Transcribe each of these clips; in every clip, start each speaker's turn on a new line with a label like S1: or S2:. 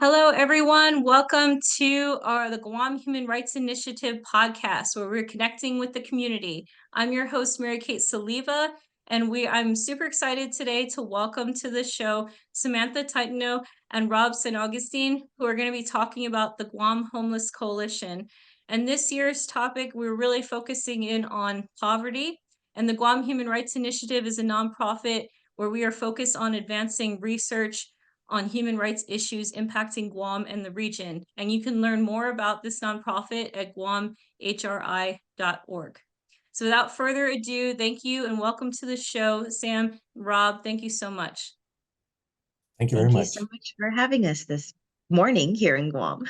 S1: Hello, everyone. Welcome to the Guam Human Rights Initiative podcast, where we're connecting with the community. I'm your host, Mary Kate Saliva, and I'm super excited today to welcome to the show Samantha Taitano and Agustin, who are going to be talking about the Guam Homeless Coalition. And this year's topic, we're really focusing in on poverty. And the Guam Human Rights Initiative is a nonprofit where we are focused on advancing research on human rights issues impacting Guam and the region. And you can learn more about this nonprofit at guamhri.org. So without further ado, thank you and welcome to the show. Sam, Rob, thank you so much.
S2: Thank you very much.
S3: Thank you so much for having us this morning here in Guam.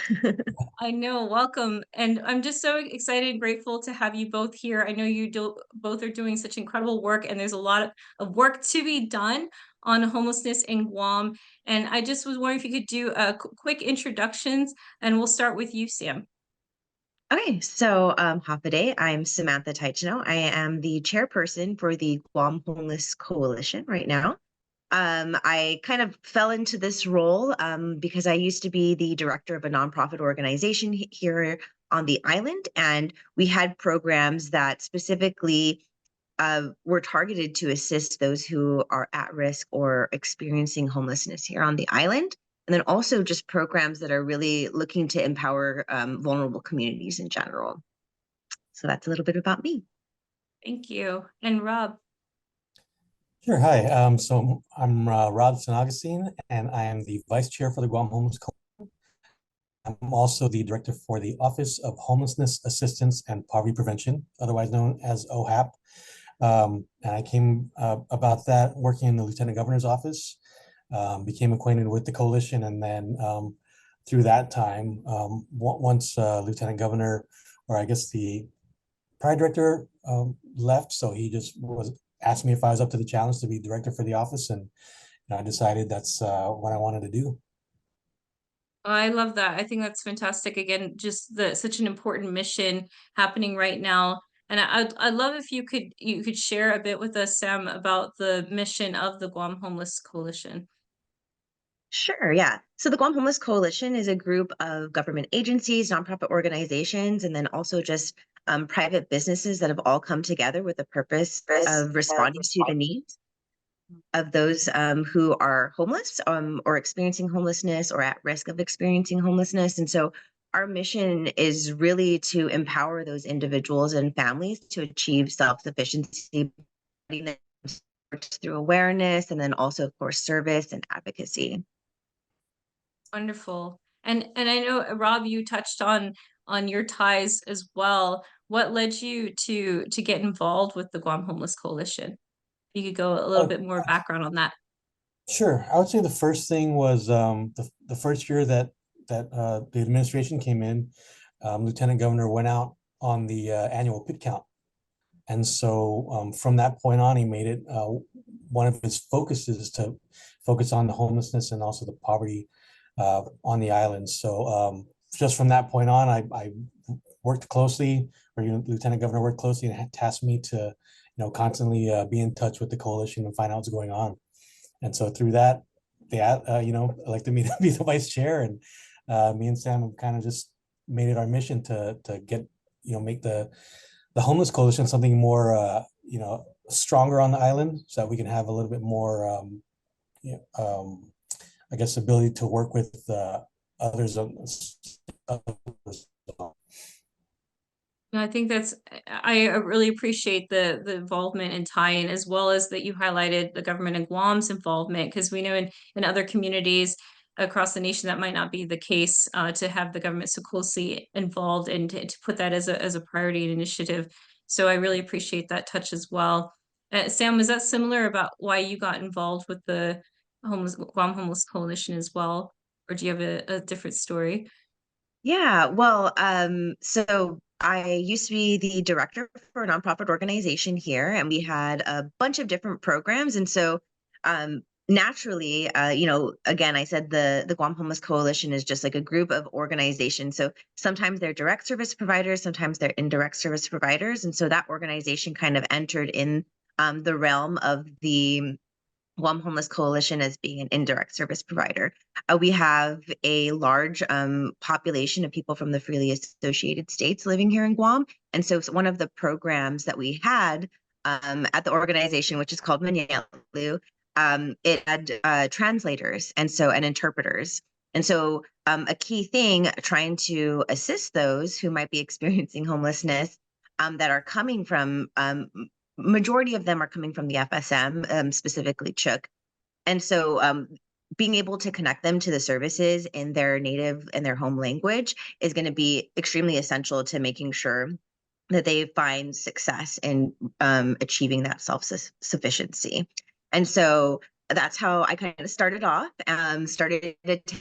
S1: I know, welcome. And I'm just so excited and grateful to have you both here. I know both are doing such incredible work, and there's a lot of work to be done on homelessness in Guam. And I just was wondering if you could do a quick introductions, and we'll start with you, Sam.
S3: Okay, so Hafa, I'm Samantha Taitano. I am the chairperson for the Guam Homeless Coalition right now. I kind of fell into this role because I used to be the director of a nonprofit organization here on the island, and we had programs that specifically were targeted to assist those who are at risk or experiencing homelessness here on the island. And then also just programs that are really looking to empower vulnerable communities in general. So that's a little bit about me.
S1: Thank you. And Rob.
S2: Sure. Hi. So I'm Rob Agustin, and I am the vice chair for the Guam Homeless Coalition. I'm also the director for the Office of Homelessness Assistance and Poverty Prevention, otherwise known as OHAP. And I came about that working in the Lieutenant Governor's office, became acquainted with the coalition, and then through that time, once Lieutenant Governor, or I guess the prior director left, so he just asked me if I was up to the challenge to be director for the office, and I decided that's what I wanted to do.
S1: I love that. I think that's fantastic. Again, just such an important mission happening right now. And I'd love if you could share a bit with us, Sam, about the mission of the Guam Homeless Coalition.
S3: Sure, yeah. So the Guam Homeless Coalition is a group of government agencies, nonprofit organizations, and then also just private businesses that have all come together with the purpose of responding to the needs of those who are homeless or experiencing homelessness or at risk of experiencing homelessness. And so our mission is really to empower those individuals and families to achieve self-sufficiency through awareness, and then also, of course, service and advocacy.
S1: Wonderful. And I know, Rob, you touched on your ties as well. What led you to get involved with the Guam Homeless Coalition? You could go a little bit more background on that.
S2: Sure. I would say the first thing was the first year that the administration came in, Lieutenant Governor went out on the annual pit count. And so from that point on, he made it one of his focuses to focus on the homelessness and also the poverty on the island. So just from that point on, I worked closely, or Lieutenant Governor worked closely and tasked me to, constantly be in touch with the coalition and find out what's going on. And so through that, they elected me to be the vice chair, and me and Sam have kind of just made it our mission to get, make the homeless coalition something more, stronger on the island, so that we can have a little bit more, I guess, ability to work with others.
S1: I think I really appreciate the involvement and tie-in, as well as that you highlighted the government of Guam's involvement, because we know in other communities across the nation that might not be the case, to have the government so closely involved and to put that as a priority and initiative. So I really appreciate that touch as well. Sam, was that similar about why you got involved with the Guam Homeless Coalition as well? Or do you have a different story?
S3: Yeah, well, so I used to be the director for a nonprofit organization here, and we had a bunch of different programs. And so naturally, again, I said the Guam Homeless Coalition is just like a group of organizations. So sometimes they're direct service providers, sometimes they're indirect service providers. And so that organization kind of entered in the realm of the Guam Homeless Coalition as being an indirect service provider. We have a large population of people from the freely associated states living here in Guam. And so one of the programs that we had at the organization, which is called Manyalu, it had translators and interpreters. And so a key thing trying to assist those who might be experiencing homelessness that are coming from majority of them are coming from the FSM, specifically Chuk. And so being able to connect them to the services in their native and their home language is going to be extremely essential to making sure that they find success in achieving that self-sufficiency. And so that's how I kind of started off, started to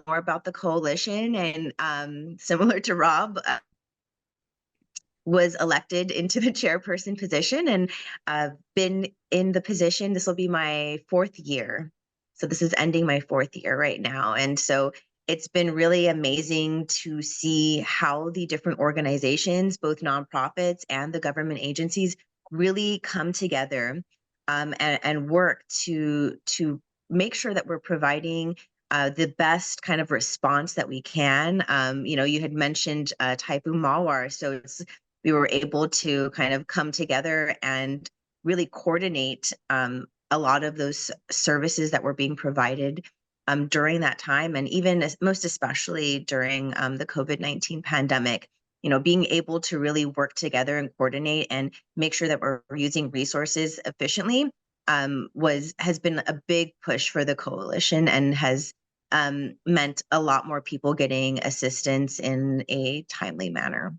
S3: more about the coalition, and similar to Rob, was elected into the chairperson position, and been in the position. This will be my 4th year. So this is ending my 4th year right now. And so it's been really amazing to see how the different organizations, both nonprofits and the government agencies, really come together and work to make sure that we're providing the best kind of response that we can. You had mentioned Typhoon Mawar, so we were able to kind of come together and really coordinate a lot of those services that were being provided during that time, and even most especially during the COVID-19 pandemic. Being able to really work together and coordinate and make sure that we're using resources efficiently has been a big push for the coalition, and has meant a lot more people getting assistance in a timely manner.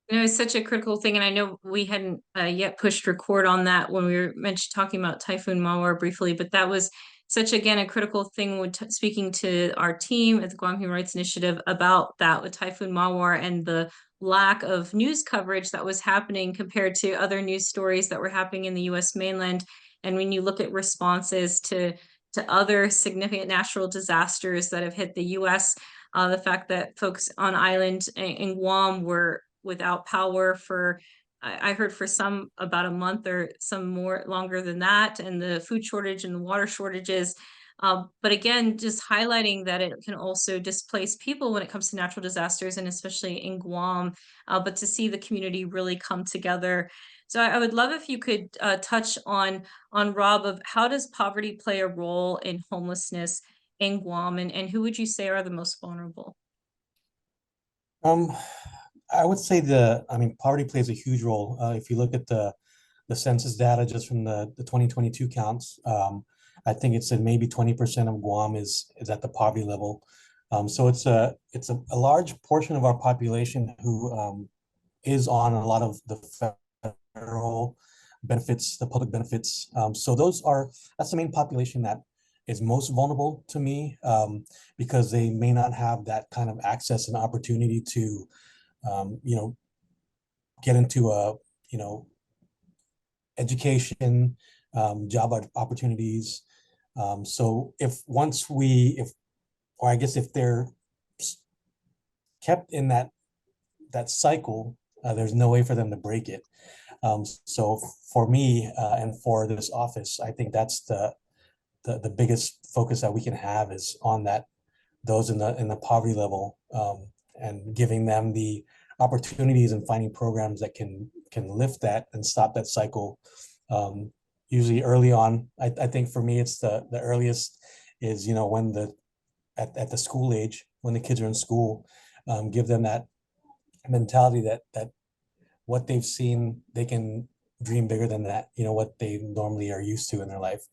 S1: It's such a critical thing, and I know we hadn't yet pushed record on that when we were talking about Typhoon Mawar briefly, but that was such, again, a critical thing when speaking to our team at the Guam Human Rights Initiative about that with Typhoon Mawar and the lack of news coverage that was happening compared to other news stories that were happening in the U.S. mainland. And when you look at responses to other significant natural disasters that have hit the U.S., the fact that folks on island in Guam were without power for, I heard for some about a month, or some more longer than that, and the food shortage and the water shortages. But again, just highlighting that it can also displace people when it comes to natural disasters, and especially in Guam, but to see the community really come together. So I would love if you could touch on Rob, of how does poverty play a role in homelessness in Guam, and who would you say are the most vulnerable?
S2: Um, I would say poverty plays a huge role. If you look at the census data just from the 2022 counts, I think it said maybe 20% of Guam is at the poverty level. So it's a large portion of our population who is on a lot of the federal benefits, the public benefits. So that's the main population that is most vulnerable to me, because they may not have that kind of access and opportunity to get into education, job opportunities. So if they're kept in that cycle, there's no way for them to break it. So for me and for this office, I think that's the biggest focus that we can have is on those in the poverty level, and giving them the opportunities and finding programs that can lift that and stop that cycle. Usually early on, I think for me, it's the earliest is, when at the school age, when the kids are in school, give them that mentality that what they've seen, they can dream bigger than that, what they normally are used to in their life.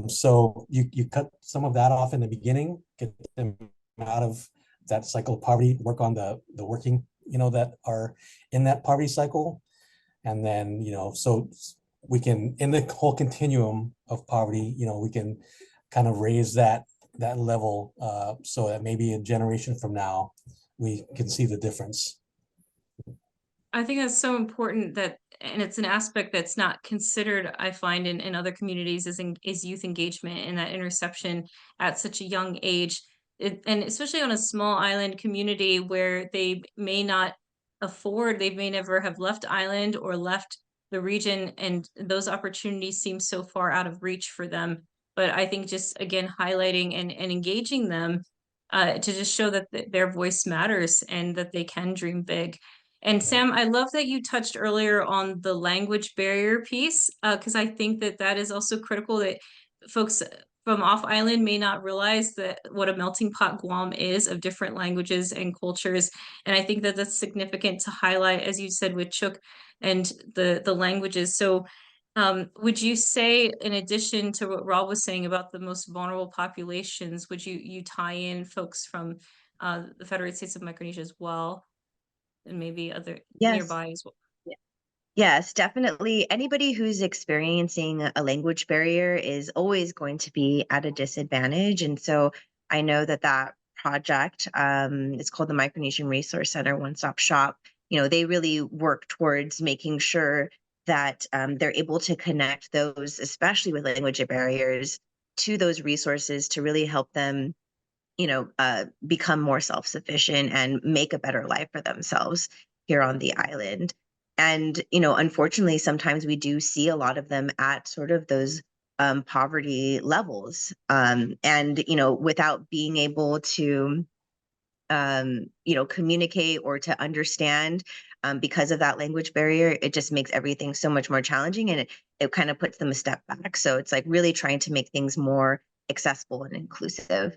S2: So you cut some of that off in the beginning, get them out of that cycle of poverty, work on the working, that are in that poverty cycle. And then, so we can, in the whole continuum of poverty, we can kind of raise that level, so that maybe a generation from now, we can see the difference.
S1: I think that's so important, and it's an aspect that's not considered, I find, in other communities, is youth engagement and that interception at such a young age. And especially on a small island community where they may not afford, they may never have left island or left the region, and those opportunities seem so far out of reach for them. But I think just again highlighting and engaging them to just show that their voice matters and that they can dream big. And Sam, I love that you touched earlier on the language barrier piece, because I think that that is also critical, that folks from off island may not realize that what a melting pot Guam is of different languages and cultures. And I think that that's significant to highlight, as you said, with Chuk and the languages. So would you say, in addition to what Rob was saying about the most vulnerable populations, would you tie in folks from the Federated States of Micronesia as well, and maybe other
S3: Yes.
S1: nearby as well?
S3: Yes, definitely. Anybody who's experiencing a language barrier is always going to be at a disadvantage. And so I know that that project, it's called the Micronesian Resource Center One Stop Shop. They really work towards making sure that they're able to connect those, especially with language barriers, to those resources to really help them become more self-sufficient and make a better life for themselves here on the island. And, unfortunately, sometimes we do see a lot of them at sort of those poverty levels. And, without being able to, communicate or to understand because of that language barrier, it just makes everything so much more challenging, and it kind of puts them a step back. So it's like really trying to make things more accessible and inclusive.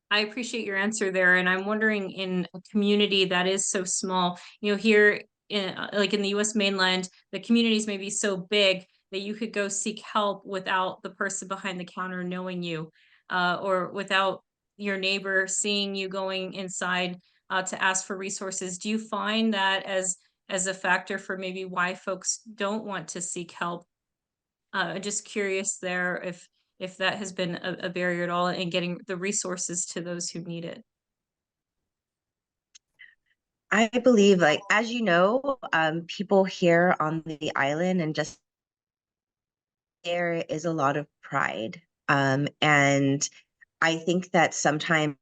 S1: I appreciate your answer there, and I'm wondering, in a community that is so small, here in like in the U.S. mainland, the communities may be so big that you could go seek help without the person behind the counter knowing you, or without your neighbor seeing you going inside to ask for resources. Do you find that as a factor for maybe why folks don't want to seek help? Just curious there if that has been a barrier at all in getting the resources to those who need it.
S3: I believe, like, as you know, people here on the island and just there is a lot of pride. And I think that sometimes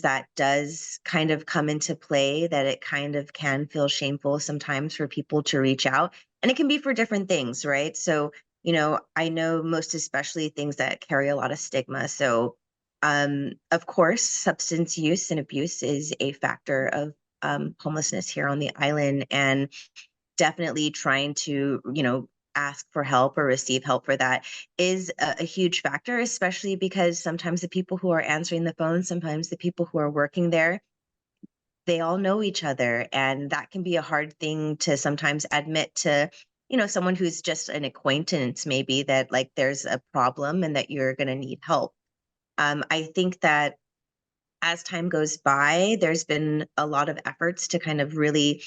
S3: that does kind of come into play, that it kind of can feel shameful sometimes for people to reach out. And it can be for different things, right? So, I know most especially things that carry a lot of stigma. So, of course, substance use and abuse is a factor of homelessness here on the island. And definitely trying to, ask for help or receive help for that is a huge factor, especially because sometimes the people who are answering the phone, sometimes the people who are working there, they all know each other. And that can be a hard thing to sometimes admit to, someone who's just an acquaintance, maybe, that like there's a problem and that you're going to need help. I think that as time goes by, there's been a lot of efforts to kind of really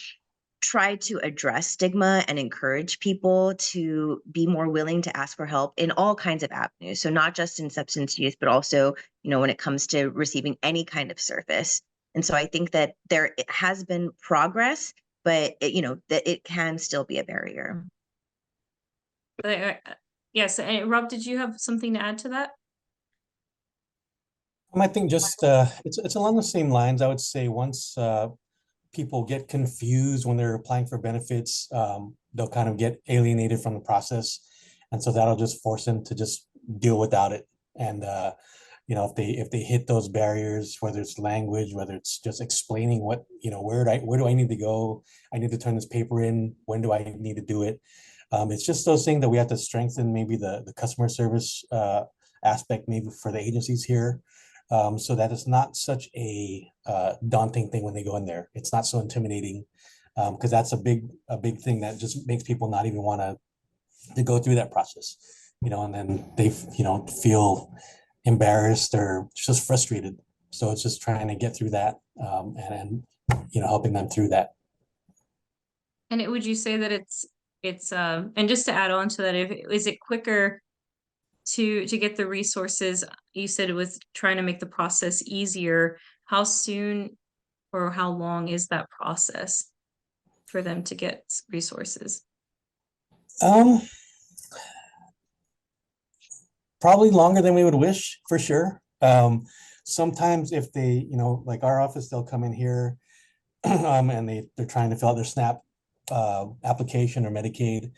S3: try to address stigma and encourage people to be more willing to ask for help in all kinds of avenues. So not just in substance use, but also, when it comes to receiving any kind of service. And so I think that there has been progress, but that it can still be a barrier.
S1: Yes, and Rob, did you have something to add to that?
S2: I think just it's along the same lines. I would say once people get confused when they're applying for benefits, they'll kind of get alienated from the process, and so that'll just force them to just deal without it. And if they hit those barriers, whether it's language, whether it's just explaining what, where do I need to go? I need to turn this paper in. When do I need to do it? It's just those things that we have to strengthen, maybe the customer service aspect, maybe for the agencies here, so that it's not such a daunting thing when they go in there. It's not so intimidating, because that's a big thing that just makes people not even want to go through that process, and then they feel embarrassed or just frustrated. So it's just trying to get through that, and helping them through that.
S1: And would you say that it's and just to add on to that, is it quicker to get the resources? You said it was trying to make the process easier. How soon or how long is that process for them to get resources?
S2: Um, Probably longer than we would wish, for sure. Sometimes if they, like our office, they'll come in here, and they're trying to fill out their SNAP application or Medicaid.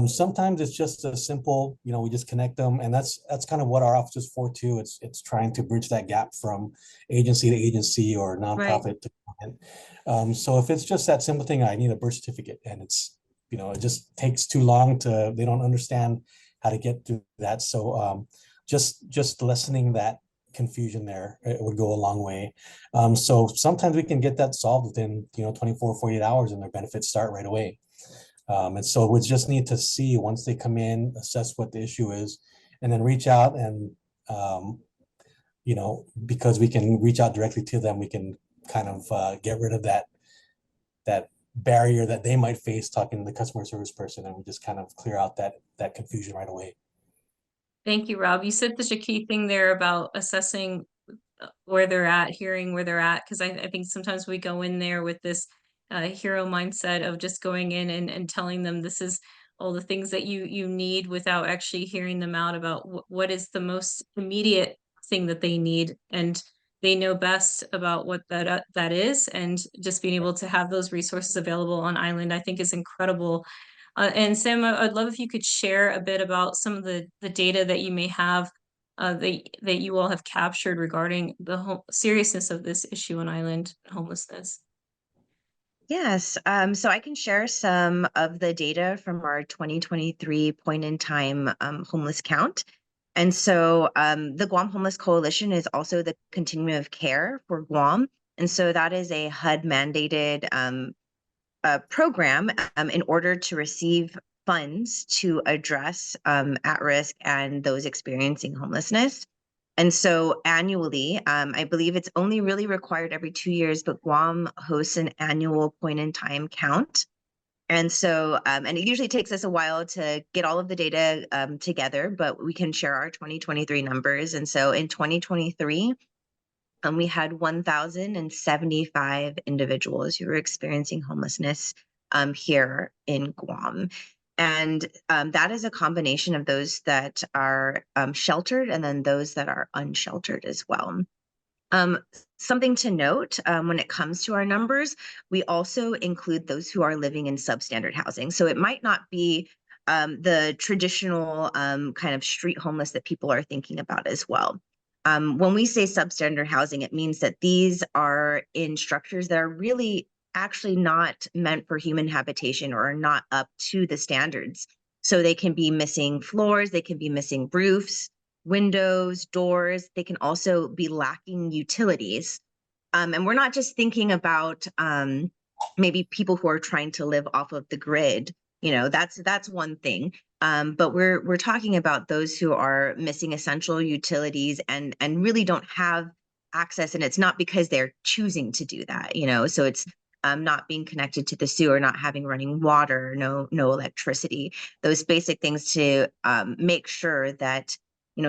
S2: Sometimes it's just a simple, we just connect them, and that's kind of what our office is for too. It's trying to bridge that gap from agency to agency or
S1: Right.
S2: nonprofit to client. So if it's just that simple thing, I need a birth certificate, and it just takes too long they don't understand how to get through that. So just lessening that confusion there, it would go a long way. So sometimes we can get that solved within 24, 48 hours, and their benefits start right away. And so we just need to see, once they come in, assess what the issue is, and then reach out and because we can reach out directly to them, we can kind of get rid of that barrier that they might face talking to the customer service person, and we just kind of clear out that confusion right away.
S1: Thank you, Rob. You said such a key thing there about assessing where they're at, hearing where they're at, because I think sometimes we go in there with this hero mindset of just going in and telling them this is all the things that you need without actually hearing them out about what is the most immediate thing that they need, and they know best about what that is, and just being able to have those resources available on island, I think, is incredible. And Sam, I'd love if you could share a bit about some of the data that you may have that you all have captured regarding the seriousness of this issue on island homelessness.
S3: Yes, so I can share some of the data from our 2023 point in time homeless count. And so the Guam Homeless Coalition is also the continuum of care for Guam. And so that is a HUD mandated program in order to receive funds to address at risk and those experiencing homelessness. And so annually, I believe it's only really required every 2 years, but Guam hosts an annual point in time count. And so, and it usually takes us a while to get all of the data together, but we can share our 2023 numbers. And so in 2023, we had 1,075 individuals who were experiencing homelessness here in Guam. And that is a combination of those that are sheltered and then those that are unsheltered as well. Something to note when it comes to our numbers, we also include those who are living in substandard housing. So it might not be the traditional kind of street homeless that people are thinking about as well. When we say substandard housing, it means that these are in structures that are really actually not meant for human habitation or are not up to the standards. So they can be missing floors, they can be missing roofs, windows, doors. They can also be lacking utilities. And we're not just thinking about maybe people who are trying to live off of the grid. That's one thing. But we're talking about those who are missing essential utilities and really don't have access. And it's not because they're choosing to do that. So it's not being connected to the sewer, not having running water, no electricity. Those basic things to make sure that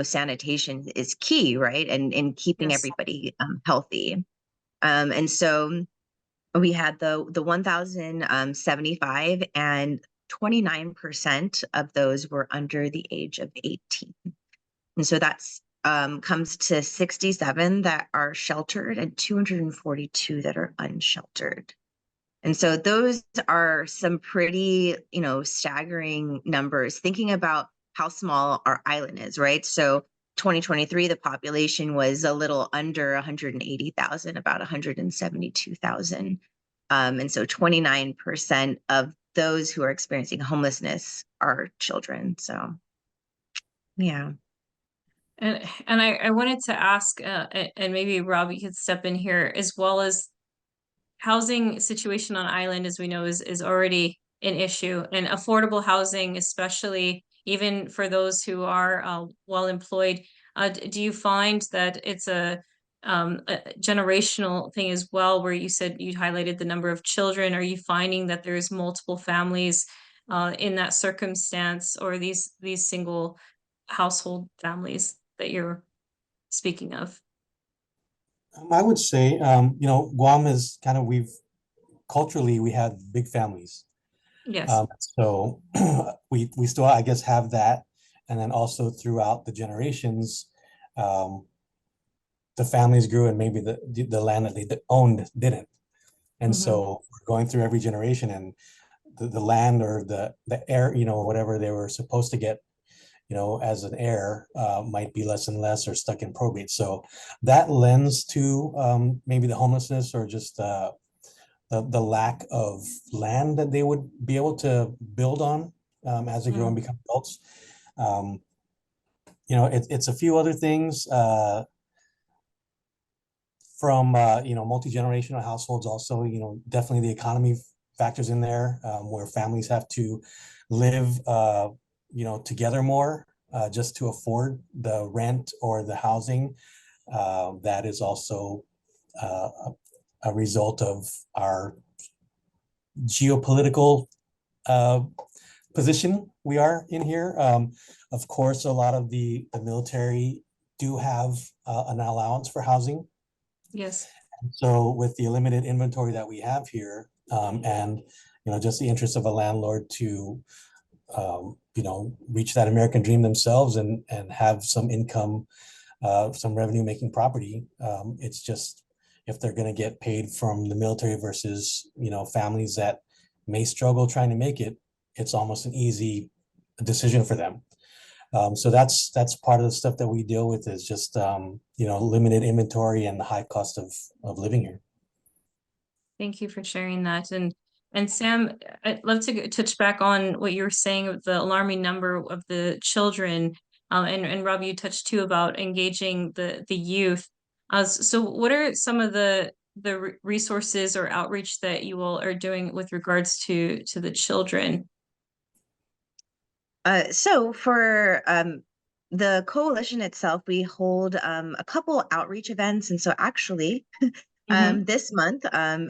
S3: sanitation is key, right? And in keeping
S1: Yes.
S3: everybody healthy. And so we had the 1,075, and 29% of those were under the age of 18. And so that's comes to 67 that are sheltered and 242 that are unsheltered. And so those are some pretty, staggering numbers, thinking about how small our island is, right? So 2023, the population was a little under 180,000, about 172,000. And so 29% of those who are experiencing homelessness are children. So, yeah.
S1: And I wanted to ask, and maybe Rob, you could step in here, as well as housing situation on island, as we know, is already an issue, and affordable housing, especially even for those who are well employed. Do you find that it's a generational thing as well, where you said you highlighted the number of children? Are you finding that there's multiple families in that circumstance, or these single household families that you're speaking of?
S2: I would say, Guam is kind of, culturally, we have big families.
S1: Yes.
S2: So we still, I guess, have that. And then also throughout the generations, the families grew, and maybe the land that they owned didn't. And
S1: Mhm.
S2: so we're going through every generation, and the land or the heir, whatever they were supposed to get, as an heir, might be less and less or stuck in probate. So that lends to maybe the homelessness or just the lack of land that they would be able to build on as they grow and become adults. Um, it's a few other things from multi-generational households also. Definitely the economy factors in there, where families have to live together more just to afford the rent or the housing. That is also uh, a result of our geopolitical position we are in here. Of course, a lot of the military do have an allowance for housing.
S1: Yes.
S2: So with the limited inventory that we have here, and just the interest of a landlord to reach that American dream themselves and have some income, some revenue making property. It's just, if they're going to get paid from the military versus families that may struggle trying to make it, it's almost an easy decision for them. So that's part of the stuff that we deal with, is just limited inventory and the high cost of living here.
S1: Thank you for sharing that. And Sam, I'd love to touch back on what you were saying of the alarming number of the children. And Rob, you touched too about engaging the youth. So what are some of the resources or outreach that you all are doing with regards to the children?
S3: So for the coalition itself, we hold a couple outreach events. And so actually, this month,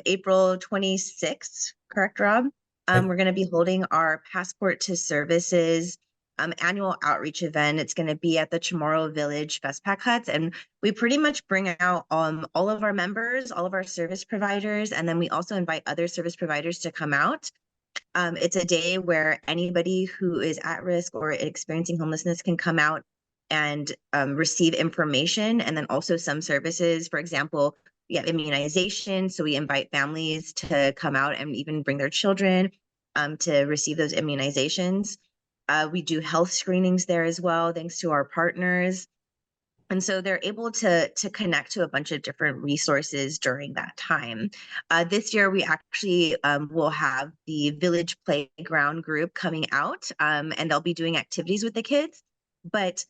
S3: April 26th, correct, Rob?
S2: Right.
S3: We're going to be holding our Passport to Services annual outreach event. It's going to be at the Chamorro Village Festpac Huts. And we pretty much bring out all of our members, all of our service providers, and then we also invite other service providers to come out. It's a day where anybody who is at risk or experiencing homelessness can come out and receive information, and then also some services. For example, we have immunization, so we invite families to come out and even bring their children to receive those immunizations. We do health screenings there as well, thanks to our partners. And so they're able to connect to a bunch of different resources during that time. This year, we actually will have the Village Playground group coming out, and they'll be doing activities with the kids. But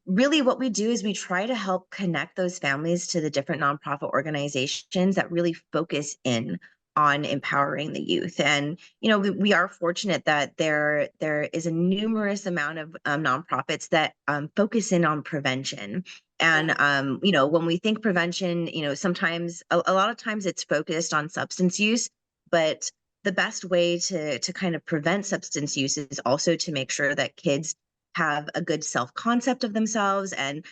S3: really what we do is we try to help connect those families to the different nonprofit organizations that really focus in on empowering the youth. And we are fortunate that there is a numerous amount of nonprofits that focus in on prevention. And when we think prevention, sometimes a lot of times it's focused on substance use, but the best way to kind of prevent substance use is also to make sure that kids have a good self-concept of themselves and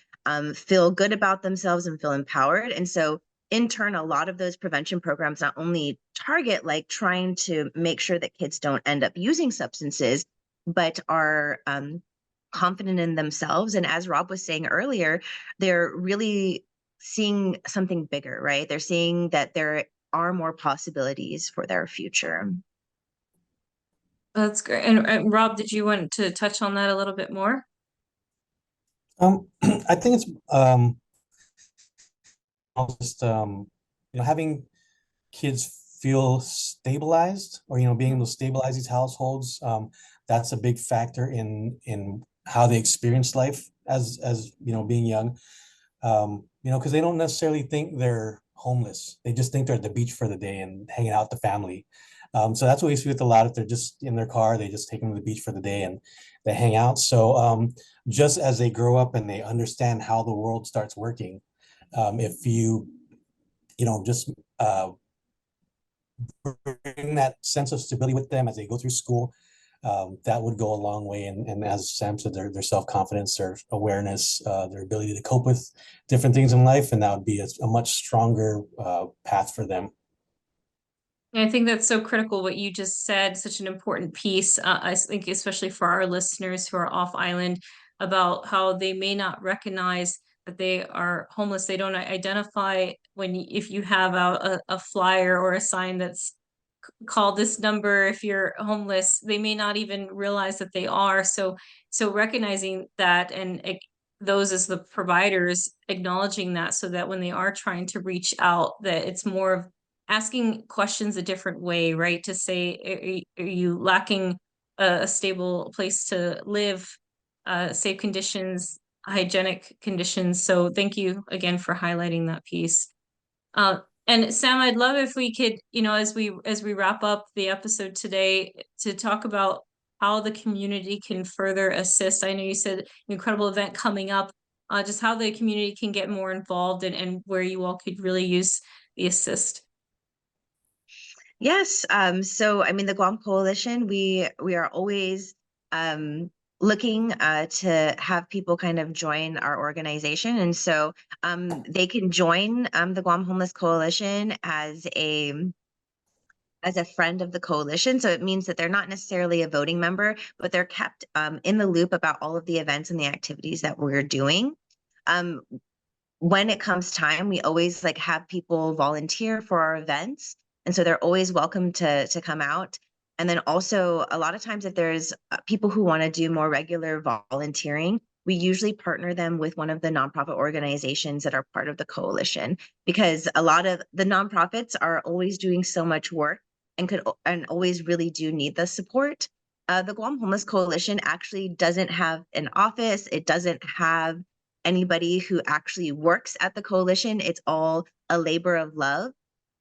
S3: feel good about themselves and feel empowered. And so in turn, a lot of those prevention programs not only target like trying to make sure that kids don't end up using substances, but are confident in themselves. And as Rob was saying earlier, they're really seeing something bigger, right? They're seeing that there are more possibilities for their future.
S1: That's great. And Rob, did you want to touch on that a little bit more?
S2: I think it's just having kids feel stabilized, or being able to stabilize these households. That's a big factor in how they experience life as being young. Because they don't necessarily think they're homeless. They just think they're at the beach for the day and hanging out with the family. So that's what we see with a lot. If they're just in their car, they just take them to the beach for the day and they hang out. So just as they grow up and they understand how the world starts working, if you just bring that sense of stability with them as they go through school, that would go a long way. And as Sam said, their self-confidence, their awareness, their ability to cope with different things in life, and that would be a much stronger path for them.
S1: I think that's so critical what you just said, such an important piece. I think especially for our listeners who are off island, about how they may not recognize that they are homeless. They don't identify if you have a flyer or a sign that's call this number if you're homeless. They may not even realize that they are. So recognizing that, and those as the providers acknowledging that, so that when they are trying to reach out, that it's more of asking questions a different way, right? To say, are you lacking a stable place to live, safe conditions, hygienic conditions? So thank you again for highlighting that piece. And Sam, I'd love if we could, as we wrap up the episode today, to talk about how the community can further assist. I know you said an incredible event coming up, just how the community can get more involved, and where you all could really use the assist.
S3: Yes. So, I mean, the Guam Coalition, we are always looking to have people kind of join our organization. And so they can join the Guam Homeless Coalition as a friend of the coalition. So it means that they're not necessarily a voting member, but they're kept in the loop about all of the events and the activities that we're doing. When it comes time, we always like have people volunteer for our events. And so they're always welcome to come out. And then also a lot of times if there's people who want to do more regular volunteering, we usually partner them with one of the nonprofit organizations that are part of the coalition, because a lot of the nonprofits are always doing so much work and always really do need the support. The Guam Homeless Coalition actually doesn't have an office. It doesn't have anybody who actually works at the coalition. It's all a labor of love.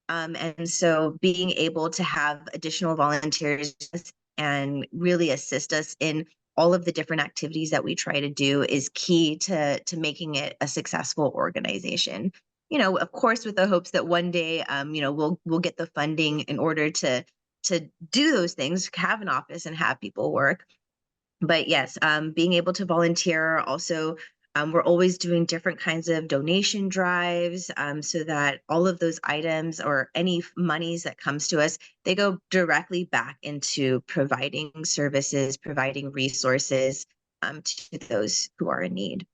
S3: And so being able to have additional volunteers and really assist us in all of the different activities that we try to do is key to making it a successful organization. Of course, with the hopes that one day, we'll get the funding in order to do those things, have an office and have people work. But yes, being able to volunteer also, we're always doing different kinds of donation drives, so that all of those items or any monies that comes to us, they go directly back into providing services, providing resources to those who are in need.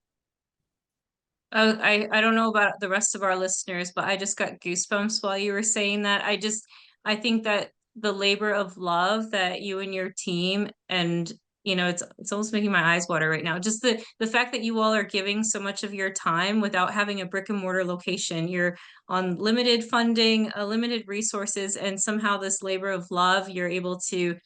S1: I don't know about the rest of our listeners, but I just got goosebumps while you were saying that. I think that the labor of love that you and your team, and it's almost making my eyes water right now. Just the fact that you all are giving so much of your time without having a brick and mortar location. You're on limited funding, limited resources, and somehow this labor of love, you're able to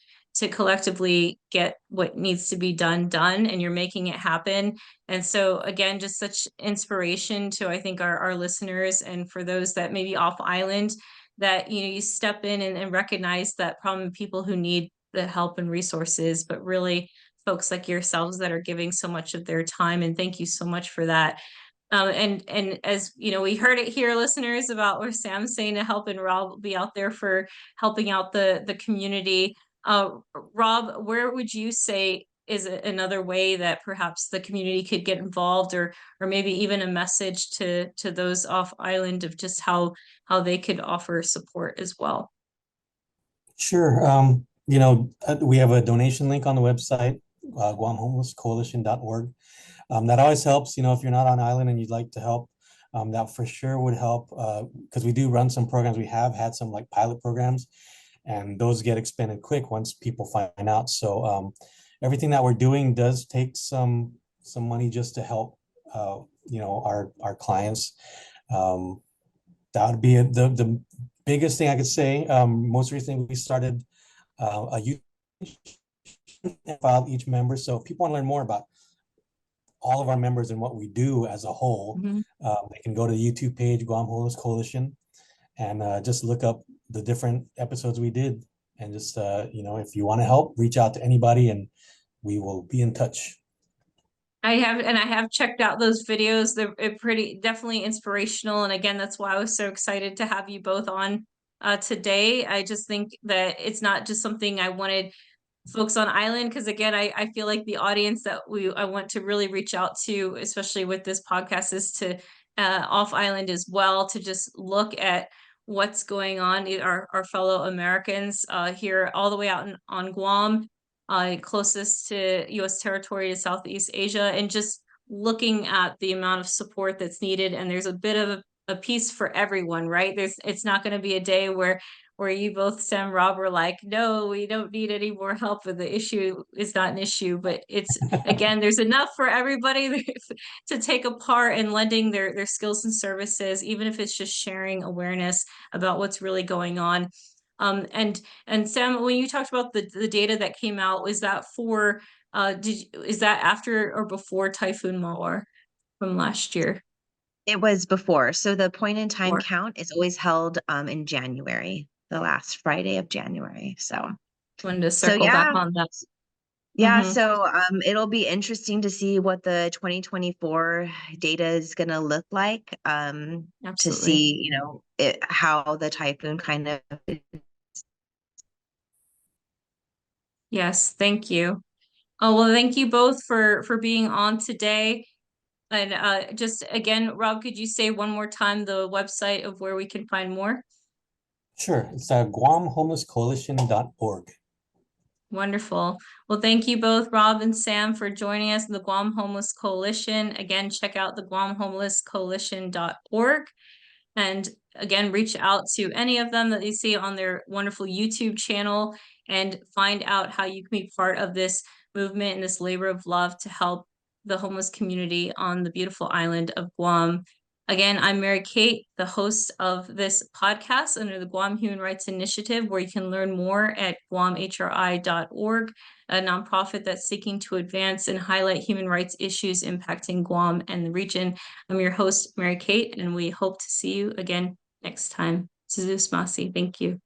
S1: collectively get what needs to be done, and you're making it happen. And so again, just such inspiration to, I think, our listeners, and for those that may be off island, that you step in and recognize that problem, people who need the help and resources, but really folks like yourselves that are giving so much of their time. And thank you so much for that. And as we heard it here, listeners, about what Sam's saying, to help, and Rob will be out there for helping out the community. Rob, where would you say is another way that perhaps the community could get involved, or maybe even a message to those off island of just how they could offer support as well?
S2: Sure. We have a donation link on the website, guamhomelesscoalition.org. That always helps, if you're not on island and you'd like to help, that for sure would help, because we do run some programs. We have had some like pilot programs, and those get expanded quick once people find out. So everything that we're doing does take some money just to help, our clients. That would be the biggest thing I could say. Most recently, we started a YouTube file each member. So if people want to learn more about all of our members and what we do as a whole, they can go to the YouTube page, Guam Homeless Coalition, and just look up the different episodes we did. And just, if you want to help, reach out to anybody and we will be in touch.
S1: I have checked out those videos. They're pretty definitely inspirational. And again, that's why I was so excited to have you both on today. I just think that it's not just something I wanted folks on island, because again, I feel like the audience that I want to really reach out to, especially with this podcast, is to off island as well, to just look at what's going on, our fellow Americans here all the way out on Guam, closest to U.S. territory to Southeast Asia, and just looking at the amount of support that's needed. And there's a bit of a piece for everyone, right? It's not going to be a day where where you both, Sam, Rob, were like, no, we don't need any more help, and the issue is not an issue, but it's, again, there's enough for everybody to take a part in lending their skills and services, even if it's just sharing awareness about what's really going on. And Sam, when you talked about the data that came out, was that for is that after or before Typhoon Mawar from last year?
S3: It was before. So the point in time
S1: Or
S3: count is always held in January, the last Friday of January. So
S1: wanted to
S3: so
S1: circle back
S3: yeah.
S1: on that.
S3: Yeah,
S1: Mm-hmm.
S3: so it'll be interesting to see what the 2024 data is going to look like, to
S1: Absolutely.
S3: see, how the typhoon kind of.
S1: Yes, thank you. Oh, well, thank you both for being on today. And just again, Rob, could you say one more time the website of where we can find more?
S2: Sure. It's GuamHomelessCoalition.org.
S1: Wonderful. Well, thank you both, Rob and Sam, for joining us in the Guam Homeless Coalition. Again, check out the GuamHomelessCoalition.org. And again, reach out to any of them that you see on their wonderful YouTube channel and find out how you can be part of this movement and this labor of love to help the homeless community on the beautiful island of Guam. Again, I'm Mary Kate, the host of this podcast under the Guam Human Rights Initiative, where you can learn more at guamhri.org, a nonprofit that's seeking to advance and highlight human rights issues impacting Guam and the region. I'm your host, Mary Kate, and we hope to see you again next time. Suzu Smasi, thank you.